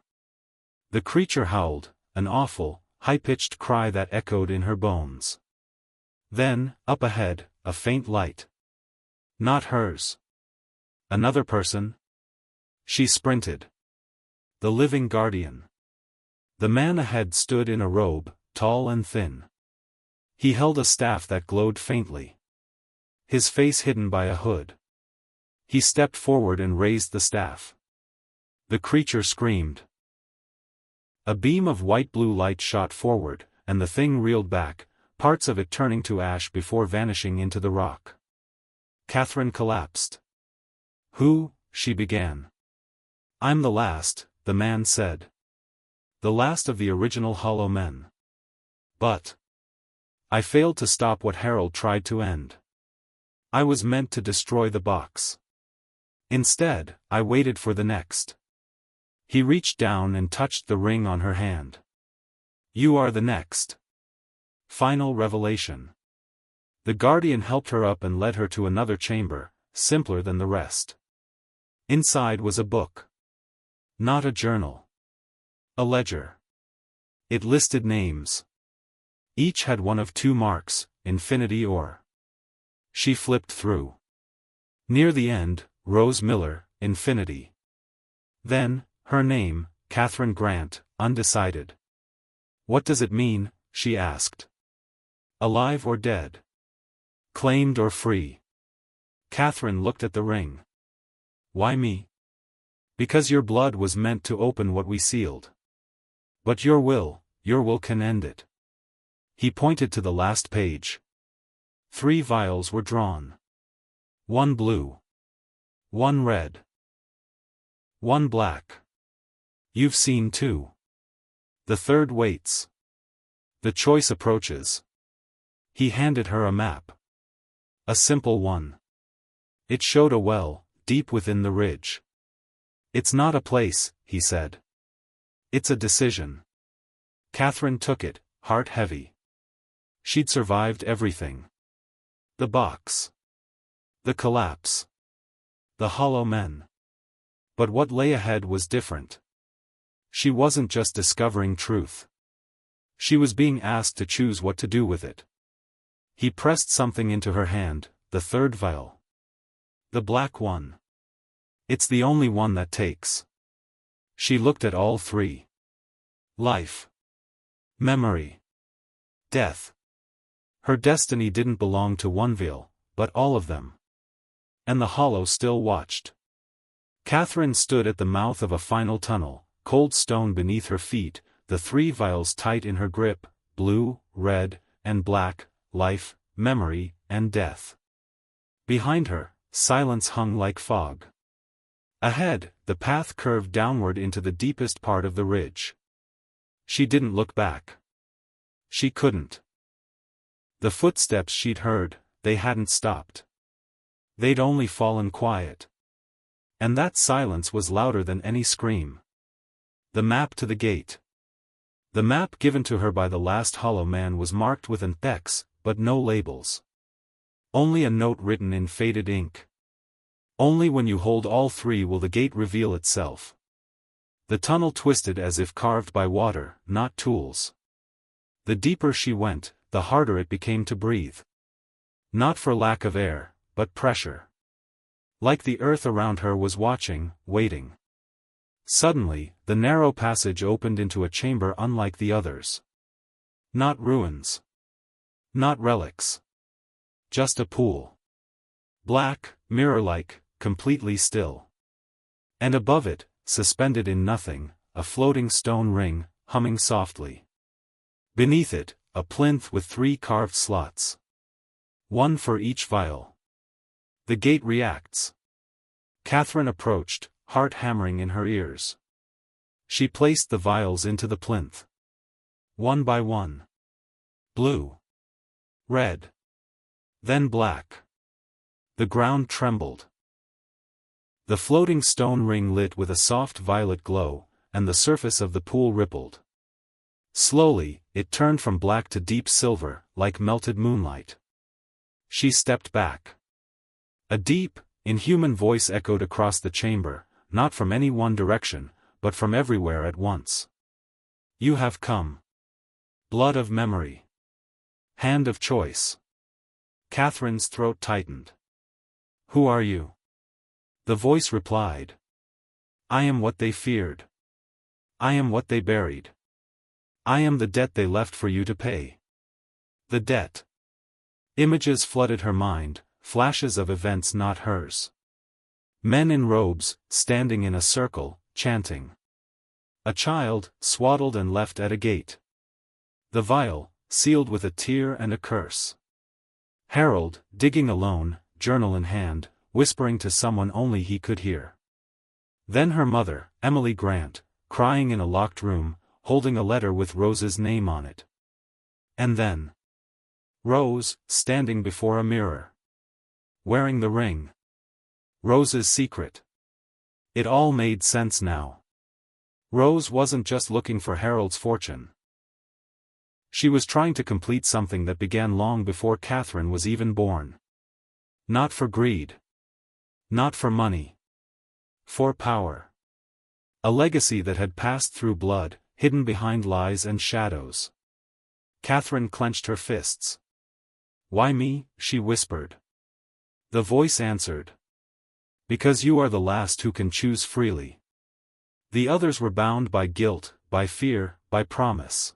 The creature howled, an awful, high-pitched cry that echoed in her bones. Then, up ahead, a faint light. Not hers. Another person? She sprinted. The living guardian. The man ahead stood in a robe, tall and thin. He held a staff that glowed faintly. His face hidden by a hood. He stepped forward and raised the staff. The creature screamed. A beam of white-blue light shot forward, and the thing reeled back, parts of it turning to ash before vanishing into the rock. Catherine collapsed. "Who?" she began. "I'm the last," the man said. "The last of the original Hollow Men. But I failed to stop what Harold tried to end. I was meant to destroy the box. Instead, I waited for the next." He reached down and touched the ring on her hand. "You are the next." Final revelation. The guardian helped her up and led her to another chamber, simpler than the rest. Inside was a book. Not a journal. A ledger. It listed names. Each had one of two marks, infinity or. She flipped through. Near the end, Rose Miller, infinity. Then, her name, Catherine Grant, undecided. "What does it mean?" she asked. "Alive or dead? Claimed or free?" Catherine looked at the ring. "Why me?" "Because your blood was meant to open what we sealed. But your will can end it." He pointed to the last page. 3 vials were drawn. 1 blue. 1 red. 1 black. "You've seen 2. The third waits. The choice approaches." He handed her a map. A simple one. It showed a well, deep within the ridge. "It's not a place," he said. "It's a decision." Catherine took it, heart heavy. She'd survived everything. The box. The collapse. The Hollow Men. But what lay ahead was different. She wasn't just discovering truth. She was being asked to choose what to do with it. He pressed something into her hand, the third vial. "The black one. It's the only one that takes." She looked at all 3. Life. Memory. Death. Her destiny didn't belong to one vial, but all of them. And the Hollow still watched. Catherine stood at the mouth of a final tunnel, cold stone beneath her feet, the 3 vials tight in her grip, blue, red, and black, life, memory, and death. Behind her, silence hung like fog. Ahead, the path curved downward into the deepest part of the ridge. She didn't look back. She couldn't. The footsteps she'd heard, they hadn't stopped. They'd only fallen quiet. And that silence was louder than any scream. The map to the gate. The map given to her by the last Hollow Man was marked with an X, but no labels. Only a note written in faded ink. "Only when you hold all 3 will the gate reveal itself." The tunnel twisted as if carved by water, not tools. The deeper she went, the harder it became to breathe. Not for lack of air, but pressure. Like the earth around her was watching, waiting. Suddenly, the narrow passage opened into a chamber unlike the others. Not ruins. Not relics. just a pool. Black, mirror-like, completely still. And above it, suspended in nothing, a floating stone ring, humming softly. Beneath it, a plinth with 3 carved slots. One for each vial. The gate reacts. Catherine approached, heart hammering in her ears. She placed the vials into the plinth. One by one. Blue. Red. Then black. The ground trembled. The floating stone ring lit with a soft violet glow, and the surface of the pool rippled. Slowly, it turned from black to deep silver, like melted moonlight. She stepped back. A deep, inhuman voice echoed across the chamber, not from any one direction, but from everywhere at once. You have come. Blood of memory. Hand of choice. Catherine's throat tightened. Who are you? The voice replied. I am what they feared. I am what they buried. I am the debt they left for you to pay. The debt. Images flooded her mind, flashes of events not hers. Men in robes, standing in a circle, chanting. A child, swaddled and left at a gate. The vial, sealed with a tear and a curse. Harold, digging alone, journal in hand, whispering to someone only he could hear. Then her mother, Emily Grant, crying in a locked room, holding a letter with Rose's name on it. And then Rose, standing before a mirror. Wearing the ring. Rose's secret. It all made sense now. Rose wasn't just looking for Harold's fortune. She was trying to complete something that began long before Catherine was even born. Not for greed. Not for money. For power. A legacy that had passed through blood, hidden behind lies and shadows. Catherine clenched her fists. Why me? She whispered. The voice answered. Because you are the last who can choose freely. The others were bound by guilt, by fear, by promise.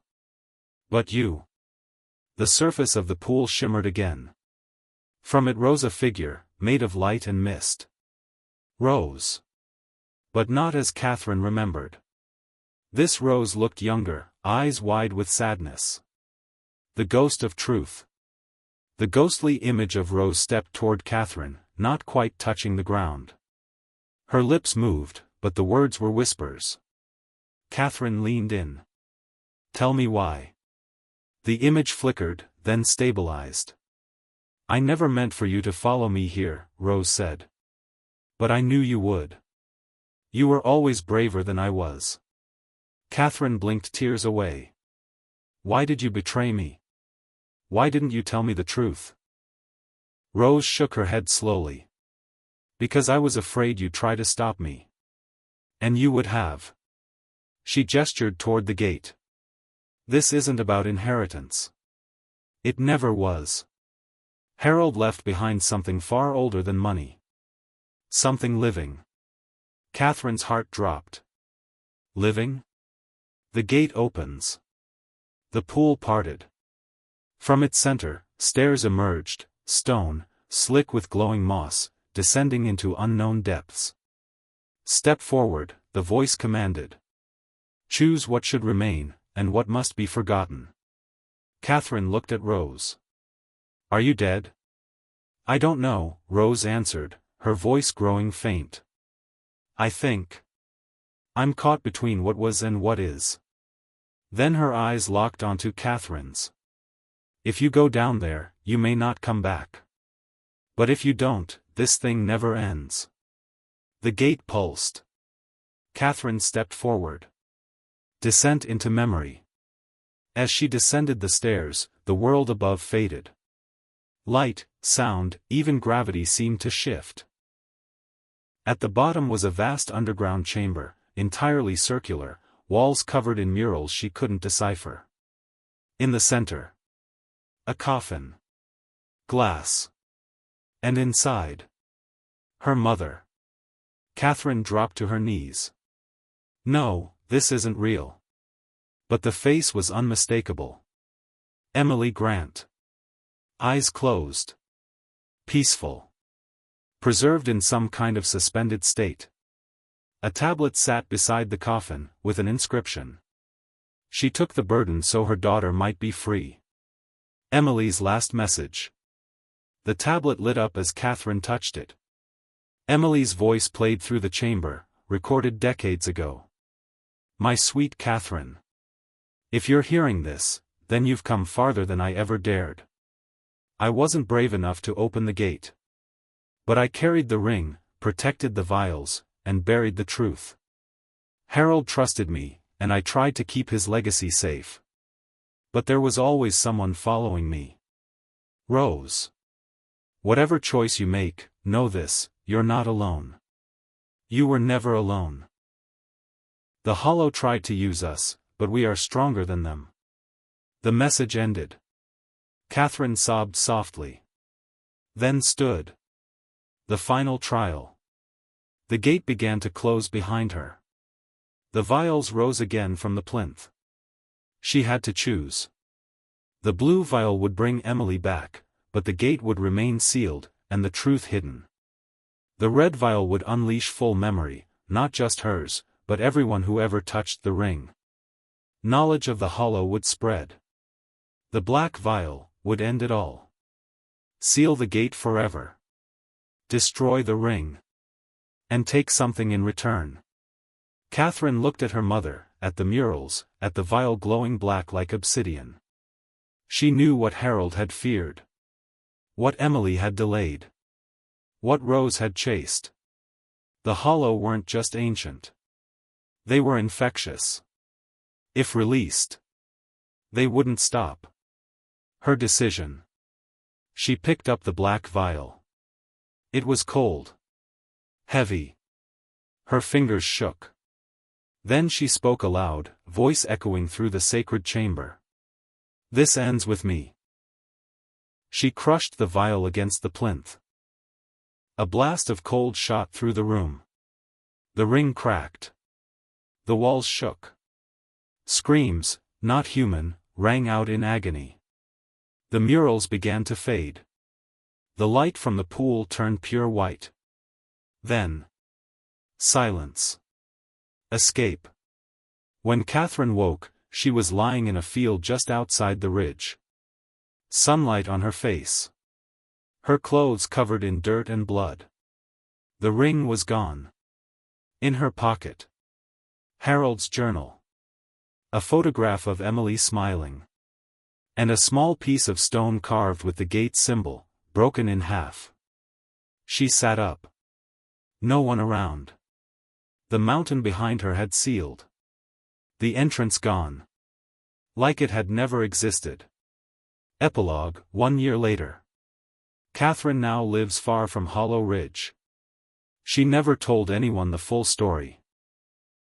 But you. The surface of the pool shimmered again. From it rose a figure, made of light and mist. Rose. But not as Catherine remembered. This Rose looked younger, eyes wide with sadness. The ghost of truth. The ghostly image of Rose stepped toward Catherine, not quite touching the ground. Her lips moved, but the words were whispers. Catherine leaned in. Tell me why. The image flickered, then stabilized. I never meant for you to follow me here, Rose said. But I knew you would. You were always braver than I was. Catherine blinked tears away. Why did you betray me? Why didn't you tell me the truth? Rose shook her head slowly. Because I was afraid you'd try to stop me. And you would have. She gestured toward the gate. This isn't about inheritance. It never was. Harold left behind something far older than money. Something living. Catherine's heart dropped. Living? The gate opens. The pool parted. From its center, stairs emerged, stone, slick with glowing moss, descending into unknown depths. Step forward, the voice commanded. Choose what should remain, and what must be forgotten. Catherine looked at Rose. Are you dead? I don't know, Rose answered, her voice growing faint. I think. I'm caught between what was and what is. Then her eyes locked onto Catherine's. If you go down there, you may not come back. But if you don't, this thing never ends. The gate pulsed. Catherine stepped forward. Descent into memory. As she descended the stairs, the world above faded. Light, sound, even gravity seemed to shift. At the bottom was a vast underground chamber, entirely circular, walls covered in murals she couldn't decipher. In the center. A coffin. Glass. And inside. Her mother. Catherine dropped to her knees. No, this isn't real. But the face was unmistakable. Emily Grant. Eyes closed. Peaceful. Preserved in some kind of suspended state. A tablet sat beside the coffin, with an inscription. She took the burden so her daughter might be free. Emily's last message. The tablet lit up as Catherine touched it. Emily's voice played through the chamber, recorded decades ago. My sweet Catherine. If you're hearing this, then you've come farther than I ever dared. I wasn't brave enough to open the gate. But I carried the ring, protected the vials, and buried the truth. Harold trusted me, and I tried to keep his legacy safe. But there was always someone following me. Rose. Whatever choice you make, know this, you're not alone. You were never alone. The Hollow tried to use us, but we are stronger than them. The message ended. Catherine sobbed softly. Then stood. The final trial. The gate began to close behind her. The vials rose again from the plinth. She had to choose. The blue vial would bring Emily back, but the gate would remain sealed, and the truth hidden. The red vial would unleash full memory, not just hers, but everyone who ever touched the ring. Knowledge of the Hollow would spread. The black vial would end it all. Seal the gate forever. Destroy the ring. And take something in return. Catherine looked at her mother, at the murals, at the vial glowing black like obsidian. She knew what Harold had feared. What Emily had delayed. What Rose had chased. The Hollow weren't just ancient. They were infectious. If released, they wouldn't stop. Her decision. She picked up the black vial. It was cold. Heavy. Her fingers shook. Then she spoke aloud, voice echoing through the sacred chamber. This ends with me. She crushed the vial against the plinth. A blast of cold shot through the room. The ring cracked. The walls shook. Screams, not human, rang out in agony. The murals began to fade. The light from the pool turned pure white. Then. Silence. Escape. When Catherine woke, she was lying in a field just outside the ridge. Sunlight on her face. Her clothes covered in dirt and blood. The ring was gone. In her pocket. Harold's journal. A photograph of Emily smiling. And a small piece of stone carved with the gate symbol, broken in half. She sat up. No one around. The mountain behind her had sealed. The entrance gone. Like it had never existed. Epilogue, 1 year later. Catherine now lives far from Hollow Ridge. She never told anyone the full story.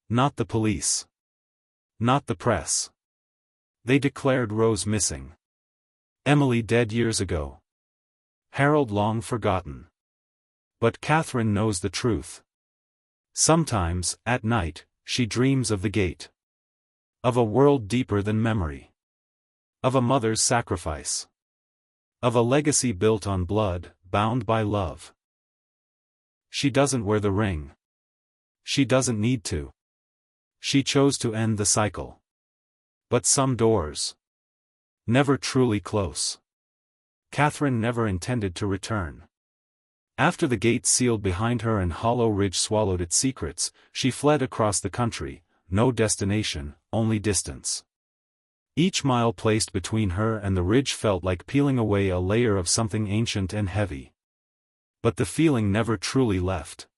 Not the police. Not the press. They declared Rose missing. Emily dead years ago. Harold long forgotten. But Catherine knows the truth. Sometimes, at night, she dreams of the gate. Of a world deeper than memory. Of a mother's sacrifice. Of a legacy built on blood, bound by love. She doesn't wear the ring. She doesn't need to. She chose to end the cycle. But some doors. Never truly close. Catherine never intended to return. After the gate sealed behind her and Hollow Ridge swallowed its secrets, she fled across the country, no destination, only distance. Each mile placed between her and the ridge felt like peeling away a layer of something ancient and heavy. But the feeling never truly left.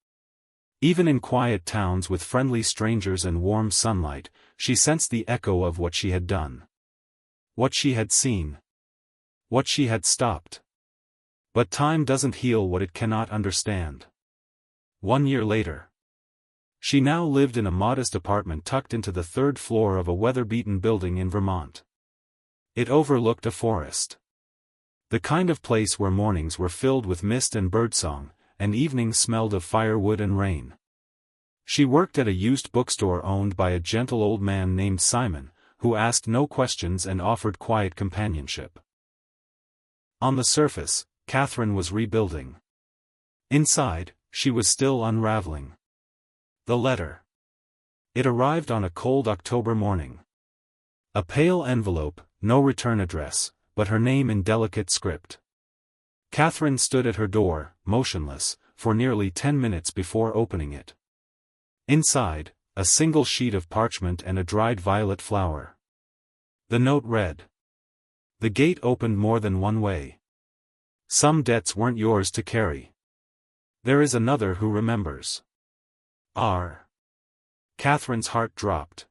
Even in quiet towns with friendly strangers and warm sunlight, she sensed the echo of what she had done. What she had seen. What she had stopped. But time doesn't heal what it cannot understand. 1 year later. She now lived in a modest apartment tucked into the 3rd floor of a weather-beaten building in Vermont. It overlooked a forest. The kind of place where mornings were filled with mist and birdsong, and evenings smelled of firewood and rain. She worked at a used bookstore owned by a gentle old man named Simon, who asked no questions and offered quiet companionship. On the surface, Catherine was rebuilding. Inside, she was still unraveling. The letter. It arrived on a cold October morning. A pale envelope, no return address, but her name in delicate script. Catherine stood at her door, motionless, for nearly 10 minutes before opening it. Inside, a single sheet of parchment and a dried violet flower. The note read. The gate opened more than one way. Some debts weren't yours to carry. There is another who remembers. R. Catherine's heart dropped.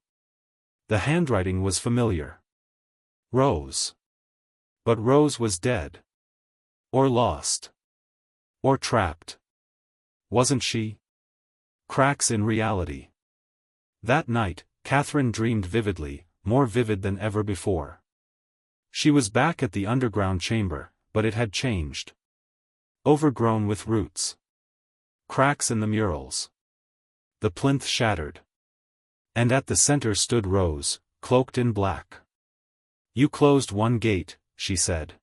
The handwriting was familiar. Rose. But Rose was dead. Or lost. Or trapped. Wasn't she? Cracks in reality. That night, Catherine dreamed vividly, more vivid than ever before. She was back at the underground chamber, but it had changed. Overgrown with roots. Cracks in the murals. The plinth shattered. And at the center stood Rose, cloaked in black. You closed one gate, she said.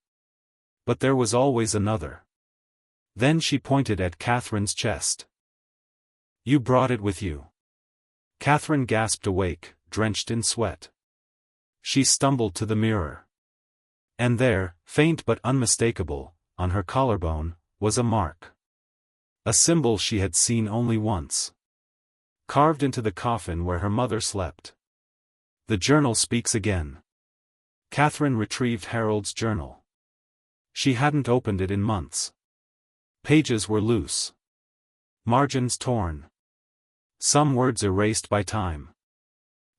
But there was always another. Then she pointed at Catherine's chest. You brought it with you. Catherine gasped awake, drenched in sweat. She stumbled to the mirror. And there, faint but unmistakable, on her collarbone, was a mark. A symbol she had seen only once. Carved into the coffin where her mother slept. The journal speaks again. Catherine retrieved Harold's journal. She hadn't opened it in months. Pages were loose. Margins torn. Some words erased by time.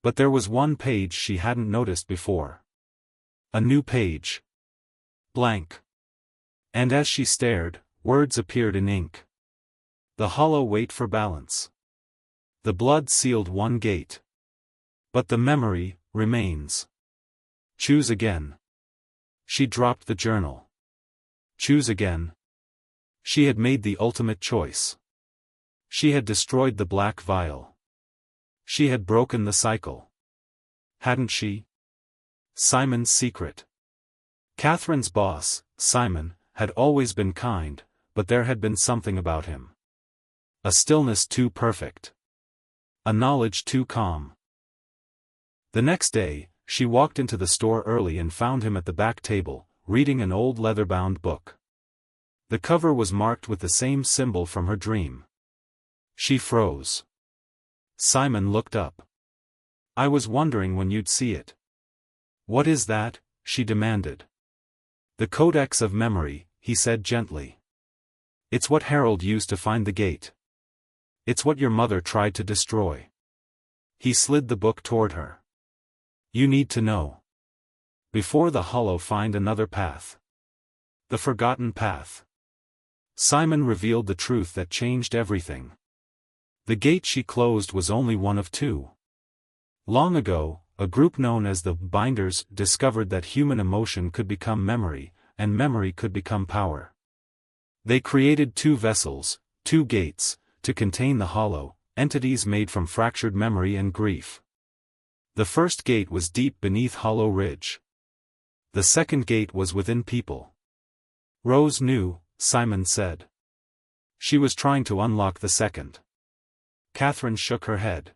But there was one page she hadn't noticed before. A new page. Blank. And as she stared, words appeared in ink. The hollow wait for balance. The blood sealed one gate. But the memory remains. Choose again. She dropped the journal. Choose again. She had made the ultimate choice. She had destroyed the black vial. She had broken the cycle. Hadn't she? Simon's secret. Catherine's boss, Simon, had always been kind, but there had been something about him. A stillness too perfect. A knowledge too calm. The next day, she walked into the store early and found him at the back table, reading an old leather-bound book. The cover was marked with the same symbol from her dream. She froze. Simon looked up. I was wondering when you'd see it. What is that? She demanded. The Codex of Memory, he said gently. It's what Harold used to find the gate. It's what your mother tried to destroy. He slid the book toward her. You need to know. Before the hollow find another path. The forgotten path. Simon revealed the truth that changed everything. The gate she closed was only one of two. Long ago, a group known as the Binders discovered that human emotion could become memory, and memory could become power. They created two vessels, two gates, to contain the hollow, entities made from fractured memory and grief. The first gate was deep beneath Hollow Ridge. The second gate was within people. Rose knew, Simon said. She was trying to unlock the second. Catherine shook her head.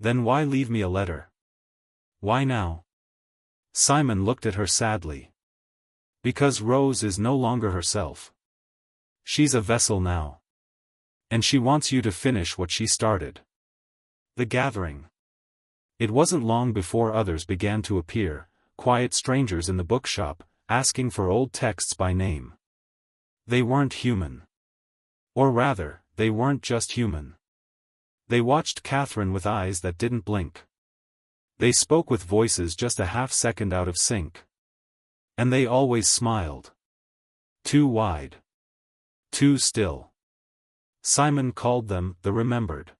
Then why leave me a letter? Why now? Simon looked at her sadly. Because Rose is no longer herself. She's a vessel now. And she wants you to finish what she started. The gathering. It wasn't long before others began to appear, quiet strangers in the bookshop, asking for old texts by name. They weren't human. Or rather, they weren't just human. They watched Catherine with eyes that didn't blink. They spoke with voices just a half-second out of sync. And they always smiled. Too wide. Too still. Simon called them the remembered.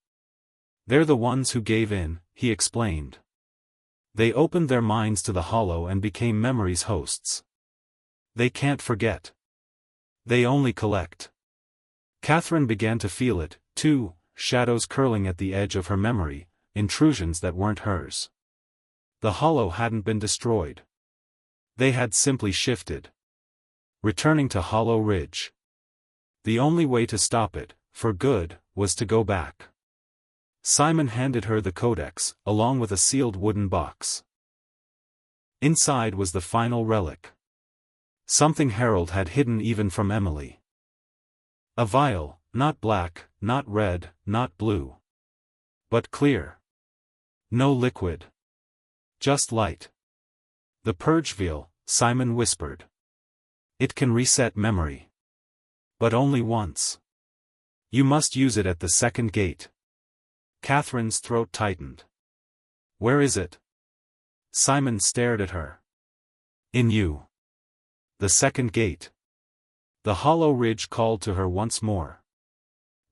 They're the ones who gave in, he explained. They opened their minds to the hollow and became memory's hosts. They can't forget. They only collect. Catherine began to feel it, too, shadows curling at the edge of her memory, intrusions that weren't hers. The hollow hadn't been destroyed. They had simply shifted. returning to Hollow Ridge. The only way to stop it, for good, was to go back. Simon handed her the codex, along with a sealed wooden box. Inside was the final relic. Something Harold had hidden even from Emily. A vial, not black, not red, not blue. But clear. No liquid. Just light. The purge vial, Simon whispered. It can reset memory. But only once. You must use it at the second gate. Catherine's throat tightened. Where is it? Simon stared at her. In you. The second gate. The Hollow Ridge called to her once more.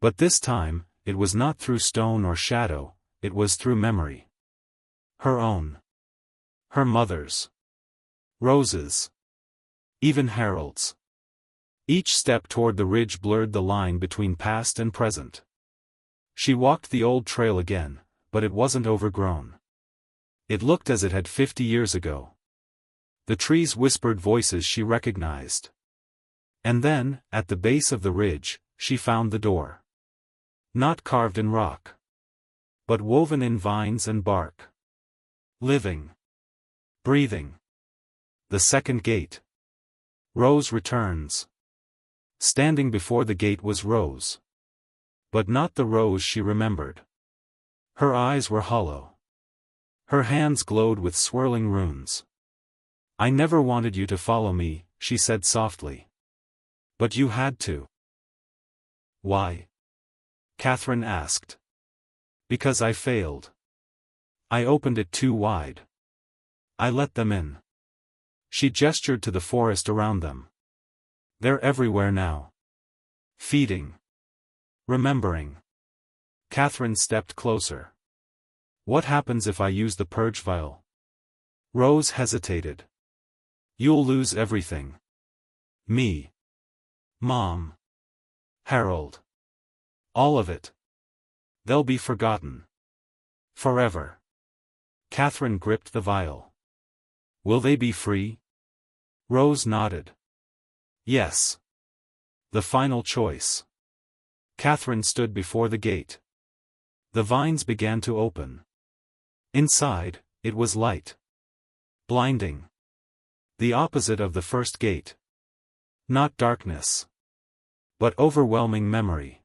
But this time, it was not through stone or shadow, it was through memory. Her own. Her mother's. Rose's. Even Harold's. Each step toward the ridge blurred the line between past and present. She walked the old trail again, but it wasn't overgrown. It looked as it had 50 years ago. The trees whispered voices she recognized. And then, at the base of the ridge, she found the door. Not carved in rock. But woven in vines and bark. Living. Breathing. The second gate. Rose returns. Standing before the gate was Rose. But not the Rose she remembered. Her eyes were hollow. Her hands glowed with swirling runes. I never wanted you to follow me, she said softly. But you had to. Why? Catherine asked. Because I failed. I opened it too wide. I let them in. She gestured to the forest around them. They're everywhere now. Feeding. Remembering. Catherine stepped closer. What happens if I use the purge vial? Rose hesitated. You'll lose everything. Me. Mom. Harold. All of it. They'll be forgotten. Forever. Catherine gripped the vial. Will they be free? Rose nodded. Yes. The final choice. Catherine stood before the gate. The vines began to open. Inside, it was light. Blinding. The opposite of the first gate. Not darkness. But overwhelming memory.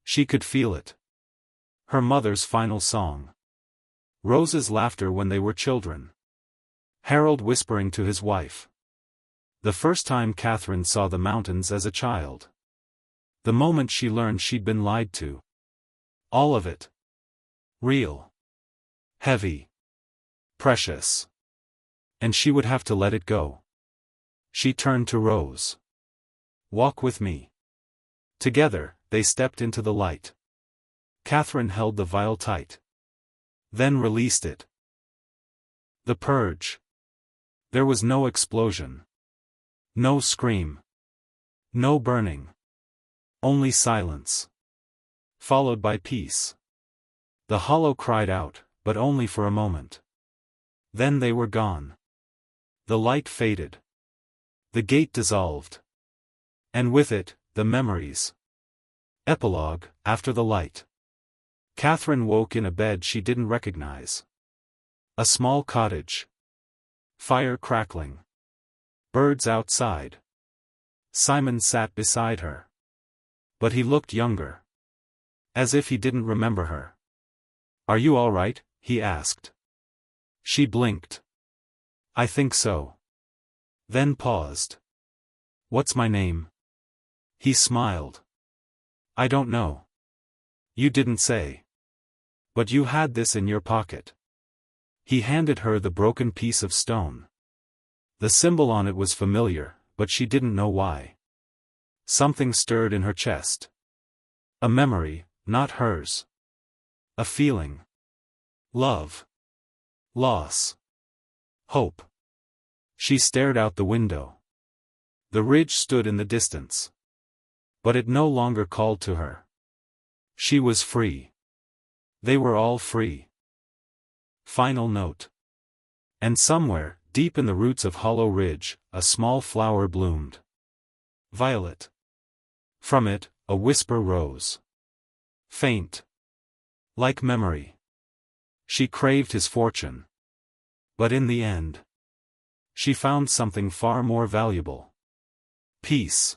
She could feel it. Her mother's final song. Rose's laughter when they were children. Harold whispering to his wife. The first time Catherine saw the mountains as a child. The moment she learned she'd been lied to. All of it. Real. Heavy. Precious. And she would have to let it go. She turned to Rose. Walk with me. Together, they stepped into the light. Catherine held the vial tight. Then released it. The purge. There was no explosion. No scream. No burning. Only silence. Followed by peace. The hollow cried out, but only for a moment. Then they were gone. The light faded. The gate dissolved. And with it, the memories. Epilogue, after the light. Catherine woke in a bed she didn't recognize. A small cottage. Fire crackling. Birds outside. Simon sat beside her. But he looked younger. As if he didn't remember her. Are you all right? He asked. She blinked. I think so. Then paused. What's my name? He smiled. I don't know. You didn't say. But you had this in your pocket. He handed her the broken piece of stone. The symbol on it was familiar, but she didn't know why. Something stirred in her chest. A memory, not hers. A feeling. Love. Loss. Hope. She stared out the window. The ridge stood in the distance. But it no longer called to her. She was free. They were all free. Final note. And somewhere, deep in the roots of Hollow Ridge, a small flower bloomed. Violet. From it, a whisper rose. Faint. Like memory. She craved his fortune. But in the end, she found something far more valuable. Peace.